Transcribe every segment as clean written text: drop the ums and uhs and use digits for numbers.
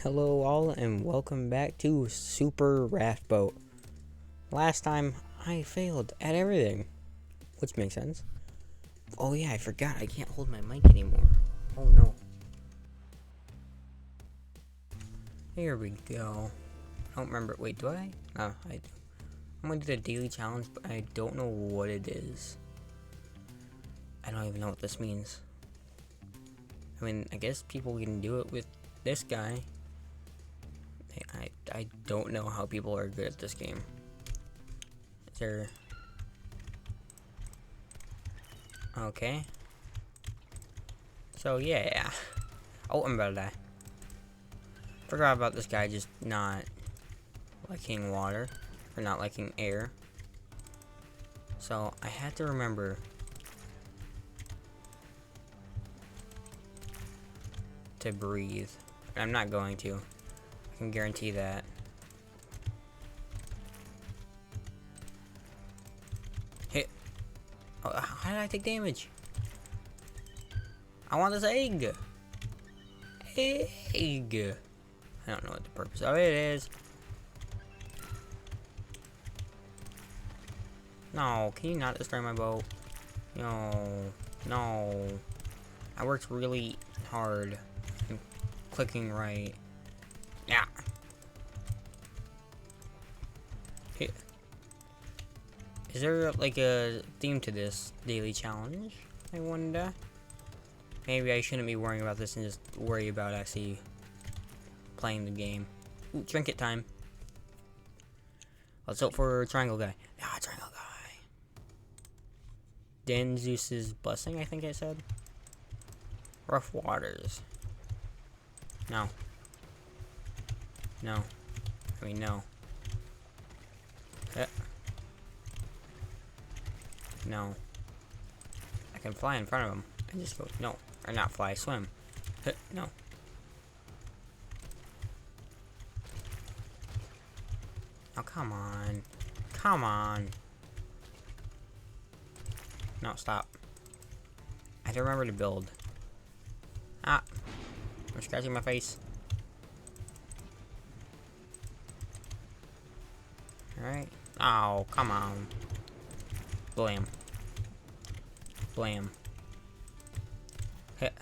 Hello all and welcome back to Super Raft Boat. Last time I failed at everything, which makes sense. Oh yeah, I forgot I can't hold my mic anymore. Oh no. Here we go. I don't remember. Wait, do I? Oh, I do. I'm gonna do the daily challenge, but I don't know what it is. I don't even know what this means. I mean, I guess people can do it with this guy. I don't know how people are good at this game. Is there... Okay. So yeah. Oh, I'm about to die. Forgot about this guy just not liking water. Or not liking air. So I had to remember to breathe. I'm not going to. I can guarantee that. Hit. Oh, how did I take damage? I want this egg. Egg. I don't know what the purpose of it is. No, can you not destroy my boat? No. No. I worked really hard. I'm clicking right. Yeah. Hit. Is there like a theme to this daily challenge? I wonder. Maybe I shouldn't be worrying about this and just worry about actually playing the game. Ooh, trinket time. Let's hope for Triangle Guy. Ah, Triangle Guy. Den Zeus's blessing, I think I said. Rough waters. No. No. I mean, no. No. I can fly in front of him. I just go, no. Or not fly, swim. No. Oh, come on. Come on. No, stop. I have to remember to build. Ah. I'm scratching my face. Alright. Oh, come on. Blam. Blam. Hit.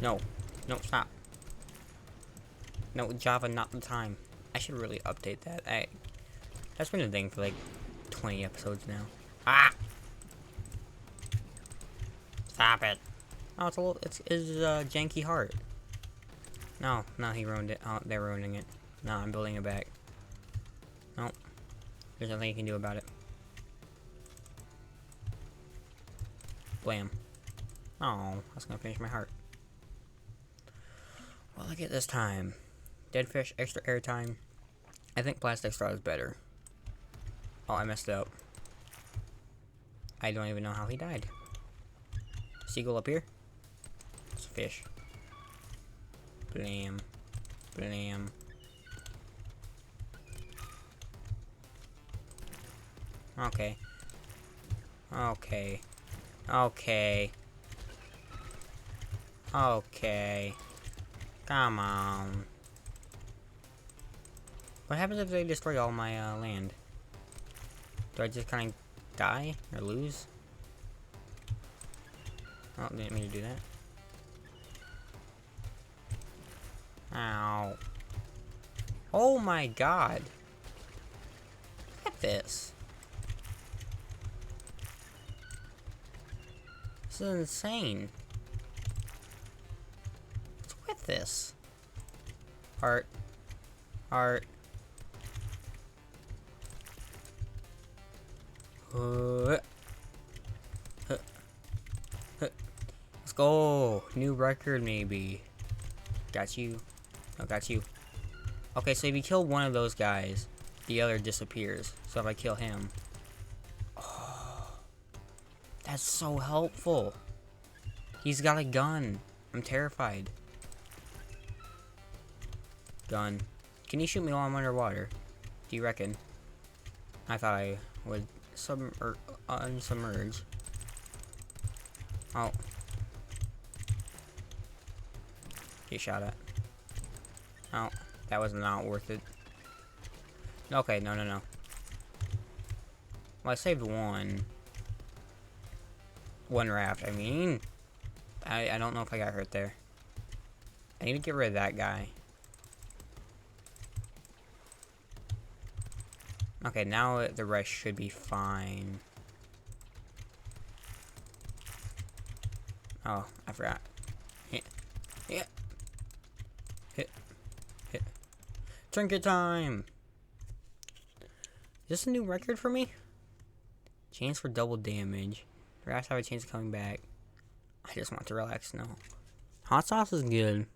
No. No, stop. No, Java, not the time. I should really update that. That's been a thing for like 20 episodes now. Ah! Stop it. Oh, it's a little, it's janky heart. No, he ruined it. Oh, they're ruining it. No, I'm building it back. Nope. There's nothing you can do about it. Blam. Oh, that's gonna finish my heart. Well, look at this time. Dead fish, extra airtime. I think plastic straw is better. Oh, I messed it up. I don't even know how he died. Seagull up here? It's a fish. Blam. Blam. Okay. Okay. Okay. Okay. Come on. What happens if they destroy all my land? Do I just kind of die or lose? Oh, didn't mean to do that. Ow. Oh my god. Look at this. This is insane. What's with this? Heart. Heart. Let's go. New record, maybe. Got you. No, got you. Okay, so if you kill one of those guys, the other disappears. So if I kill him... Oh, that's so helpful. He's got a gun. I'm terrified. Gun. Can you shoot me while I'm underwater? Do you reckon? I thought I would unsubmerge. Oh. Get shot at. Oh. That was not worth it. Okay, no, no, no. Well, I saved one. One raft, I mean. I don't know if I got hurt there. I need to get rid of that guy. Okay, now the rest should be fine. Oh, I forgot. Hit. Hit. Hit. Hit. Trinket time! Is this a new record for me? Chance for double damage. Rafts have a chance of coming back. I just want to relax now. Hot sauce is good.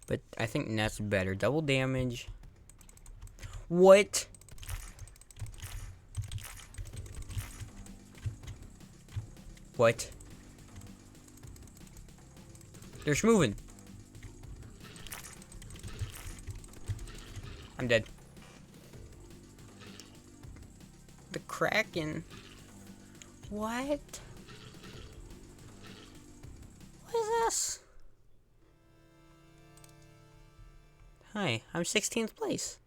But I think Net's better. Double damage. What? What? They're moving. I'm dead. The Kraken. What? What is this? Hi, I'm 16th place.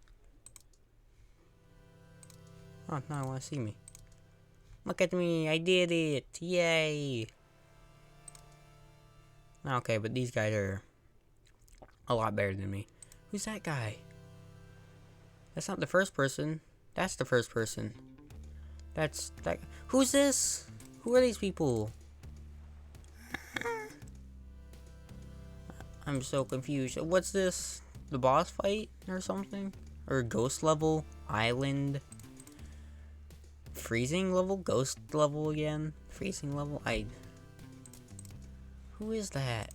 Oh, no, I want to see me. Look at me, I did it! Yay! Okay, but these guys are a lot better than me. Who's that guy? That's not the first person. That's the first person. That's that. Who's this? Who are these people? I'm so confused. What's this? The boss fight or something? Or ghost level? Island? Freezing level? Ghost level again? Freezing level? Who is that?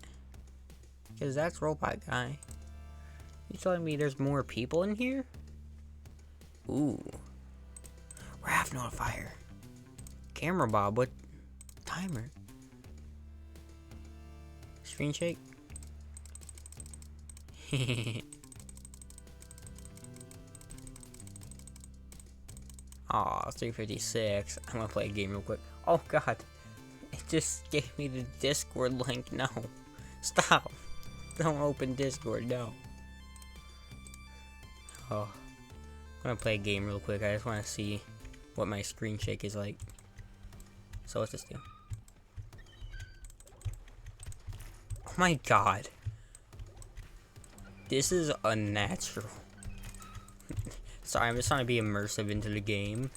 Because that's robot guy. You telling me there's more people in here? Ooh. Raft notifier. Camera Bob, what? Timer. Screen shake? Aw, 356. I'm gonna play a game real quick. Oh god. It just gave me the Discord link. No. Stop. Don't open Discord, no. Oh. I'm gonna play a game real quick. I just wanna see what my screen shake is like. So what's this do? Oh my god. This is unnatural. Sorry, I'm just trying to be immersive into the game.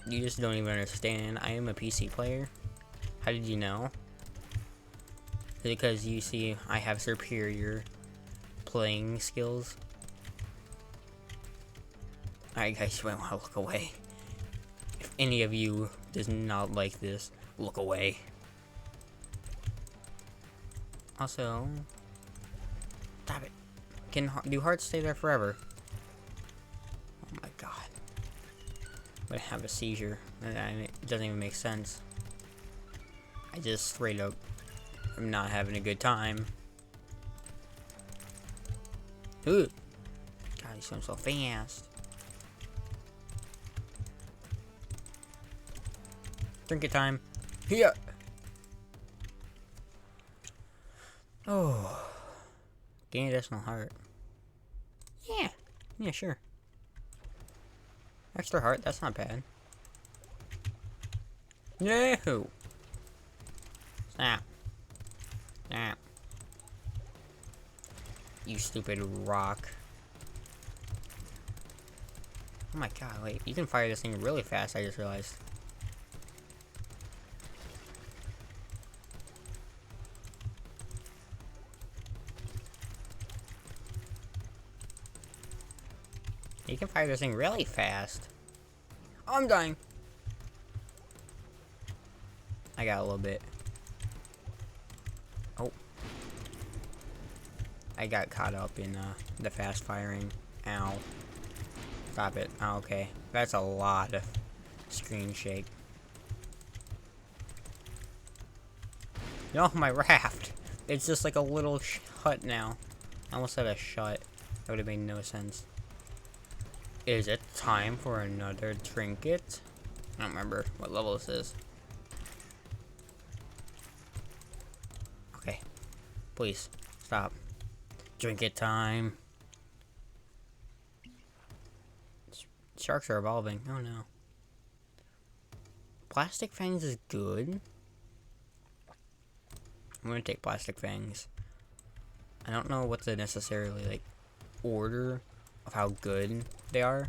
You just don't even understand. I am a PC player. How did you know? Is it because you see I have superior playing skills? Alright guys, you might want to look away. If any of you does not like this, look away. Also, stop it. Do hearts stay there forever? Oh my god. I'm gonna have a seizure. It doesn't even make sense. I just straight up am not having a good time. Ooh. God, he's going so fast. Drink it time. Here. Oh. Gain additional heart. Yeah. Yeah, sure. Extra heart, that's not bad. No. Snap. Snap. You stupid rock. Oh my god, wait. You can fire this thing really fast, I just realized. You can fire this thing really fast. Oh, I'm dying. I got a little bit. Oh. I got caught up in the fast firing. Ow. Stop it. Oh, okay. That's a lot of screen shake. No, my raft. It's just like a little hut now. I almost said a shut. That would have made no sense. Is it time for another trinket? I don't remember what level this is. Okay. Please, stop. Trinket time. Sharks are evolving. Oh no. Plastic Fangs is good. I'm gonna take Plastic Fangs. I don't know what the necessarily, like, order of how good they are.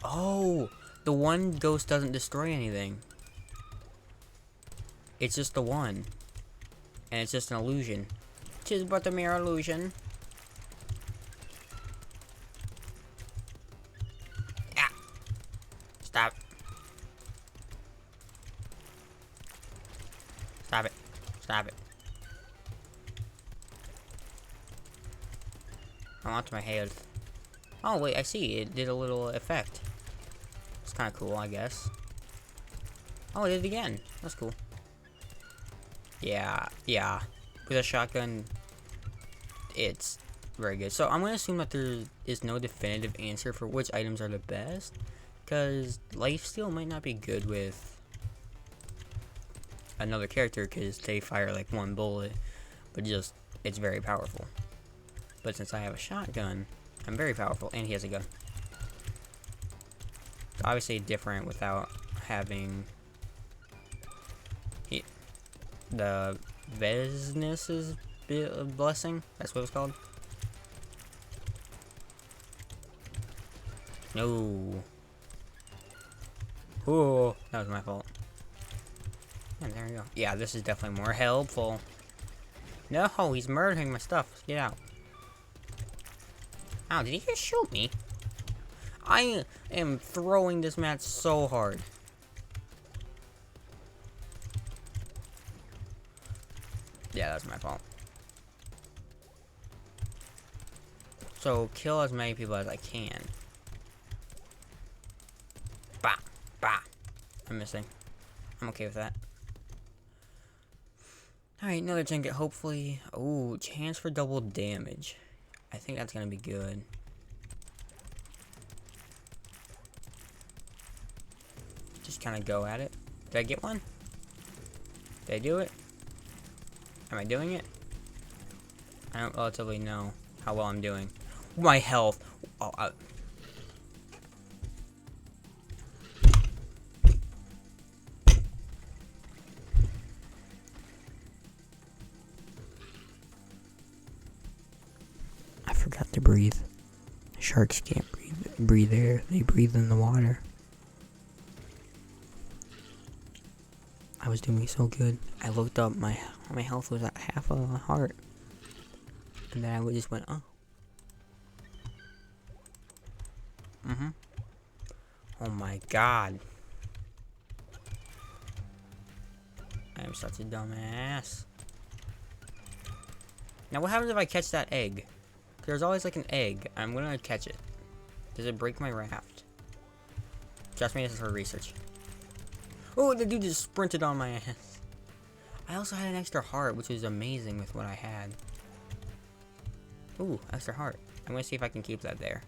Oh! The one ghost doesn't destroy anything. It's just the one. And it's just an illusion. 'Tis but a mere illusion. Ah! Stop. Stop it. Stop it. I want my health. Oh, wait, I see. It did a little effect. It's kind of cool, I guess. Oh, it did it again. That's cool. Yeah. With a shotgun, it's very good. So I'm going to assume that there is no definitive answer for which items are the best. Because lifesteal might not be good with another character because they fire like one bullet. But just, it's very powerful. But since I have a shotgun, I'm very powerful. And he has a gun. It's obviously different without having the Vesnus's blessing. That's what it's called. No. Oh, that was my fault. And there we go. Yeah, this is definitely more helpful. No, he's murdering my stuff. Get out. Ow, did he just shoot me? I am throwing this match so hard. Yeah, that's my fault. So, kill as many people as I can. Bah! Bah! I'm missing. I'm okay with that. Alright, another trinket, hopefully. Ooh, chance for double damage. I think that's gonna be good. Just kind of go at it. Did I get one? Did I do it? Am I doing it? I don't relatively know how well I'm doing. My health. Oh, I forgot to breathe. Sharks can't breathe air. They breathe in the water. I was doing so good. I looked up, my health was at half a heart. And then I just went, oh. Oh my god. I am such a dumbass. Now what happens if I catch that egg? There's always like an egg. I'm gonna catch it. Does it break my raft? Trust me, this is for research. Oh, the dude just sprinted on my ass. I also had an extra heart, which was amazing with what I had. Ooh, extra heart. I'm gonna see if I can keep that there.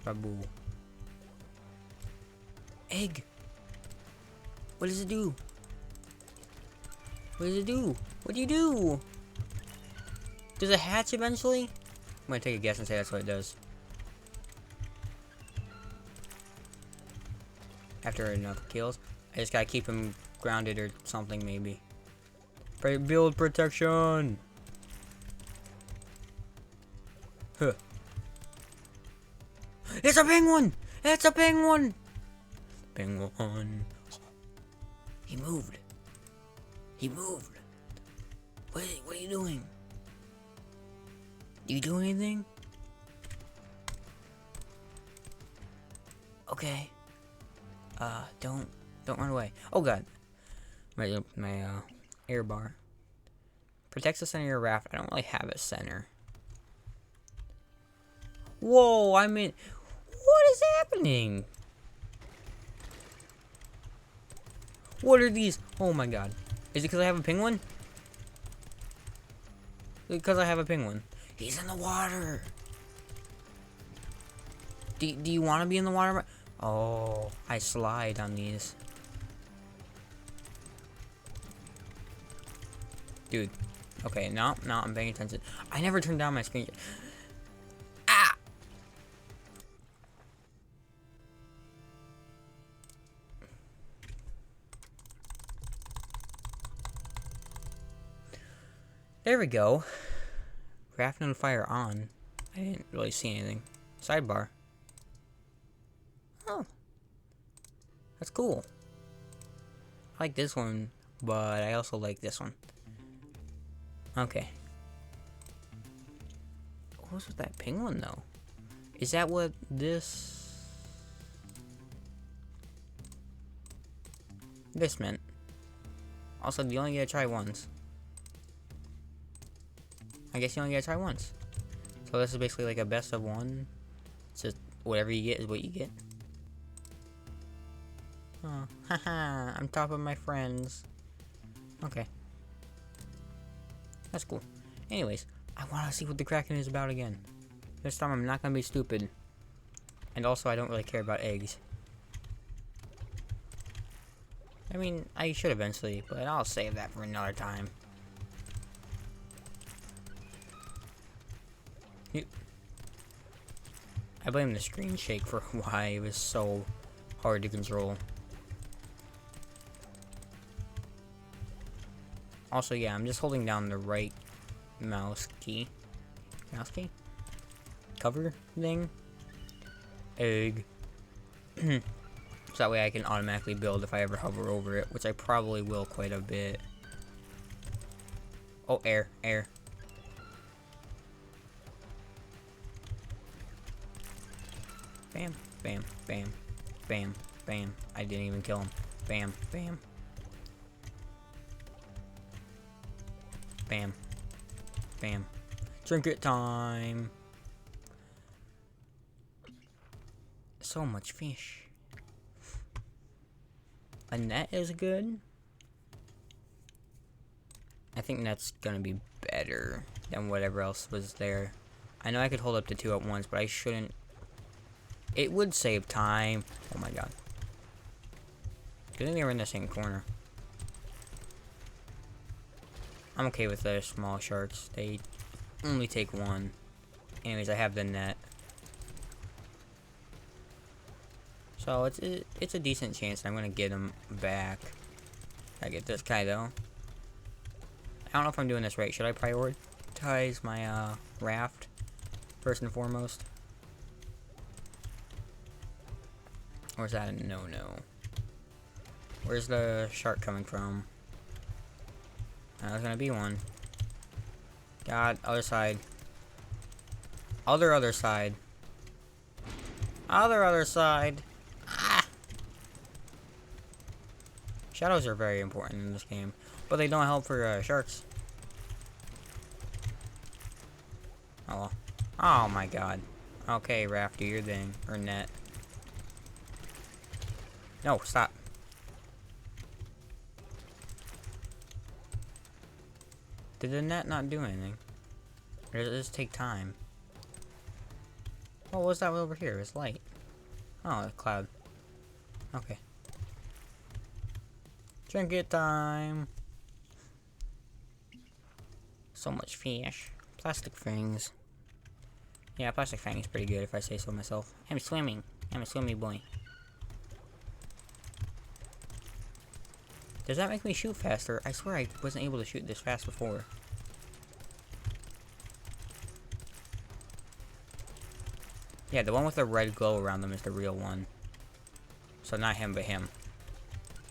Babu. Egg! What does it do? What does it do? What do you do? Does it hatch eventually? I'm gonna take a guess and say that's what it does. After enough kills. I just gotta keep him grounded or something maybe. Build protection! Huh. It's a penguin! It's a penguin! Penguin. He moved. He moved. What are you doing? Do you do anything? Okay. Don't run away. Oh god. My air bar. Protects the center of your raft. I don't really have a center. Whoa, I mean, what is happening? What are these? Oh my god. Is it because I have a penguin? Because I have a penguin. He's in the water. Do you want to be in the water? Oh, I slide on these. Dude. Okay, no, I'm paying attention. I never turned down my screen. Ah! There we go. Raft notifier on. I didn't really see anything. Sidebar. Oh. That's cool. I like this one, but I also like this one. Okay. What was with that penguin, though? Is that what this meant? Also, you only get to try once. I guess you only get to try once. So this is basically like a best of one. It's just whatever you get is what you get. Oh, haha, I'm top of my friends. Okay. That's cool. Anyways, I want to see what the Kraken is about again. This time I'm not going to be stupid. And also, I don't really care about eggs. I mean, I should eventually, but I'll save that for another time. I blame the screen shake for why it was so hard to control. Also, yeah, I'm just holding down the right mouse key. Cover thing? Egg. So that way I can automatically build if I ever hover over it, which I probably will quite a bit. Oh, air. Bam, bam, bam, bam, bam. I didn't even kill him. Bam, bam. Bam. Bam. Trinket time. So much fish. A net is good. I think net's gonna be better than whatever else was there. I know I could hold up to 2 at once, but I shouldn't. It would save time. Oh my god. Good thing they were in the same corner. I'm okay with the small sharks. They only take 1. Anyways, I have the net. So it's a decent chance I'm gonna get them back. I get this guy though. I don't know if I'm doing this right. Should I prioritize my raft first and foremost? Or is that a no-no? Where's the shark coming from? There's gonna be one. God, other side. Other side. Other side. Ah! Shadows are very important in this game, but they don't help for sharks. Oh well. Oh my god. Okay, Raft, do your thing. Or net. No, stop. Did the net not do anything? Or does it just take time? What was that over here? It's light. Oh, a cloud. Okay. Trinket time! So much fish. Plastic fangs. Yeah, plastic fang is pretty good if I say so myself. I'm swimming. I'm a swimmy boy. Does that make me shoot faster? I swear I wasn't able to shoot this fast before. Yeah, the one with the red glow around them is the real one. So not him, but him.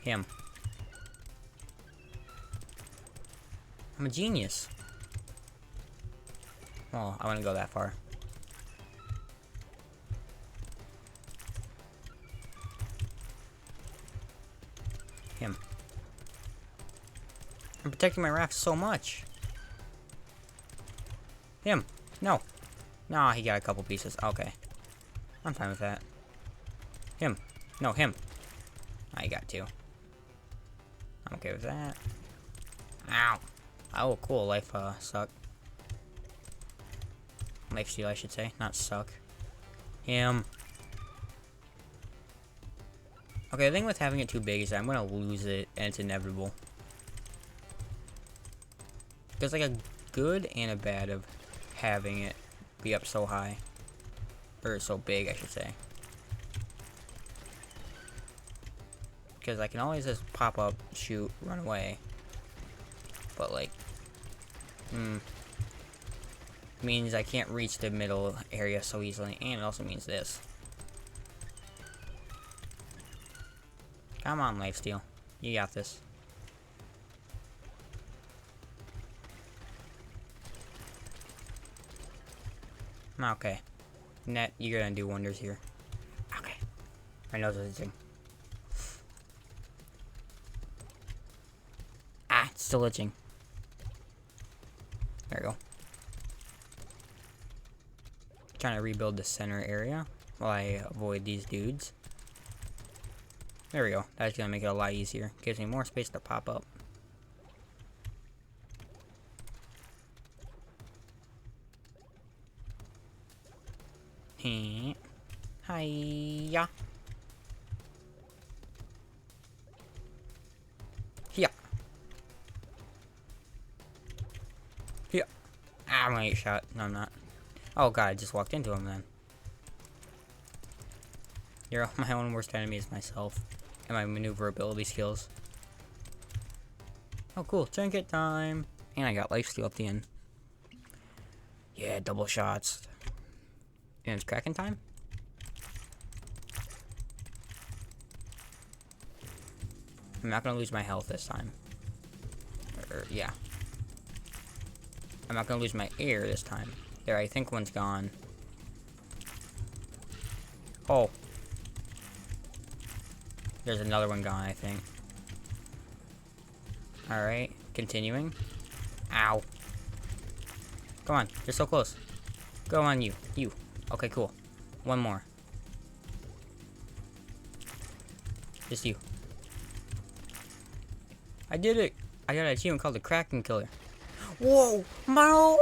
Him. I'm a genius. Oh, I wouldn't go that far. Him. I'm protecting my raft so much. Him. No. No, he got a couple pieces. Okay. I'm fine with that. Him. No, him. I got 2. I'm okay with that. Ow. Oh, cool. Life, suck. Life steal, I should say. Not suck. Him. Okay, the thing with having it too big is that I'm gonna lose it, and it's inevitable. There's like a good and a bad of having it be up so high. Or so big, I should say. Because I can always just pop up, shoot, run away. But like, means I can't reach the middle area so easily, and it also means this. Come on, lifesteal. You got this. Okay. Net, you're gonna do wonders here. Okay. My nose is itching. Ah, it's still itching. There we go. Trying to rebuild the center area while I avoid these dudes. There we go. That's gonna make it a lot easier. Gives me more space to pop up. Hiya. Here. Here. Ah, I'm gonna get shot. No, I'm not. Oh god, I just walked into him then. You're my own worst enemy is myself. And my maneuverability skills. Oh cool, trinket time. And I got lifesteal at the end. Yeah, double shots. And it's Kraken time? I'm not gonna lose my health this time. Yeah. I'm not gonna lose my air this time. There, I think one's gone. Oh. There's another one gone, I think. Alright, continuing. Ow. Come on, you're so close. Go on, you. You. Okay, cool. One more. Just you. I did it! I got an achievement called the Kraken Killer. Whoa! No!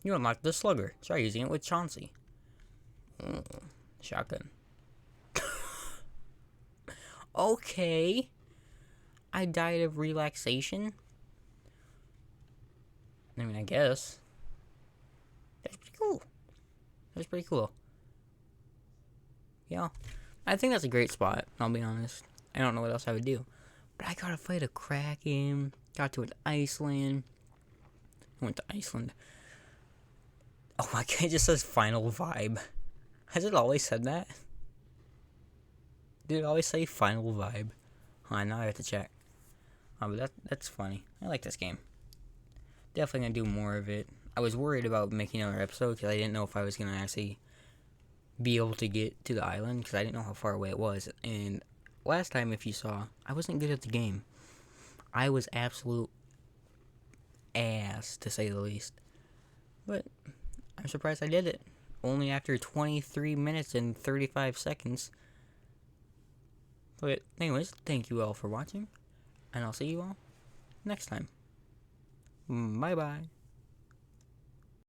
You unlocked the Slugger. Try using it with Chauncey. Shotgun. Okay. I died of relaxation. I mean, I guess. That's pretty cool. That's pretty cool. Yeah. I think that's a great spot, I'll be honest. I don't know what else I would do. But I gotta fight a Kraken. Got to an Iceland. I went to Iceland. Oh my god, it just says final vibe. Has it always said that? Did it always say final vibe? Now I have to check. Oh, but that's funny. I like this game. Definitely gonna do more of it. I was worried about making another episode because I didn't know if I was gonna actually be able to get to the island because I didn't know how far away it was. And last time, if you saw, I wasn't good at the game. I was absolute ass, to say the least. But I'm surprised I did it. Only after 23 minutes and 35 seconds. But anyways, thank you all for watching. And I'll see you all next time. Bye-bye.